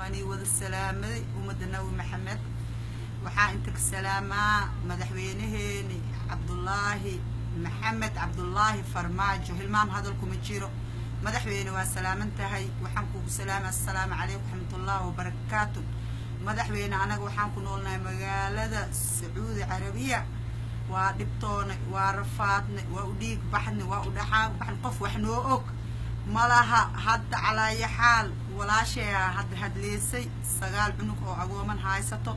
واني وذ السلامة ومدنا ومحمد وحا انتك سلامة مدحوينهيني عبد الله محمد عبد الله فرماجو هلمام هذا الكوميتشيرو مدحويني والسلامة انتهي وحنكو سلامة السلام عليكم ورحمة الله وبركاته مدحويني أنا وحنكو نقولنا مقالة السعودية عربية ودبتوني ورفاتني وأديك بحني وأدحاك بحن قف وحنوك مالها هاد على أي حال ولا شيء هاد ليسي سقال عنك أو عقوما هايستو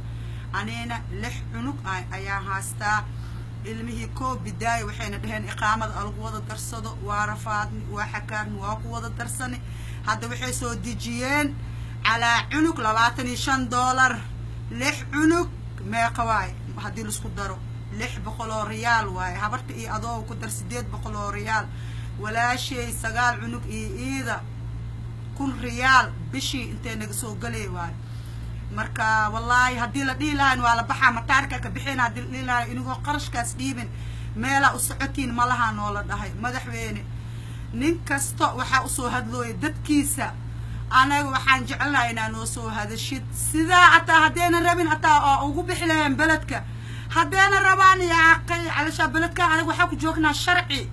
أنينا لح عنك أيا هاستا ilmihii koob bidaay waxayna dhaheen iqaamada algu wada darsado waa rafaadni waa xakaarni waa ku wada darsani hadda waxay soo dijiyeen calaa cunug $25 lix cunug meeqa waay haddii la isku daro $600 waay habarta iyo adoo ku dar $800 walaashay 9 cunug iyo iida $1,000 bishii intee naga soo galay waay marka wallahi hadii la dhiilaan waa la baxaa mataarka ka bixin hadii la dhiilaan inagoo qarashkaas dhiibin meela u socotiin malaha noo la dhahay madaxweyne nin kasto waxa u soo hadlooy dadkiisa anaga waxaan jecelnahay inaan noo soo hadashid sida ataa hadeena rabin ataa oo ugu bixleen baladka hadeena rabaan yaaqay علشان baladka anaga waxa ku joognaa sharci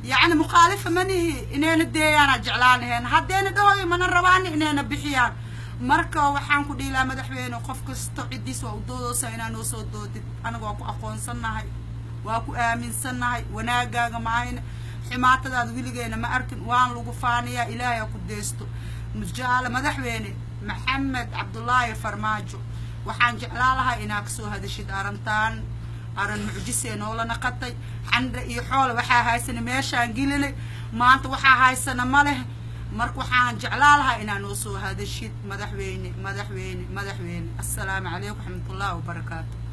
يعني مخالفه منه inayna deeyana jeclaaneen hadeena dhooy mana rabaan inayna bixiyaan marka waxaan ku dhiilaa madaxweyne qof kasto cidiis waa u doodoosa inaan noo soo doodid anaga waa ku aqoonsanahay waa ku aaminsanahay wanaagaaga maayna ximaatadaada wiligeena ma arkin waan lagu faaniyaa ilaahay ku deesto mujaala madaxweyne maxamed cabdullaahi farmaajo waxaan jeclaa lahaa inaad ka soo hadashid arintan arin mucjiseen oo la naqatay xandra iyo xoolo waxa haysan meeshaan gilinay maanta waxa haysana ma leh marka waxaan jeclaa lahaa inaan noo soo hadashid madaxweyne السلام عليكم ورحمة الله وبركاته.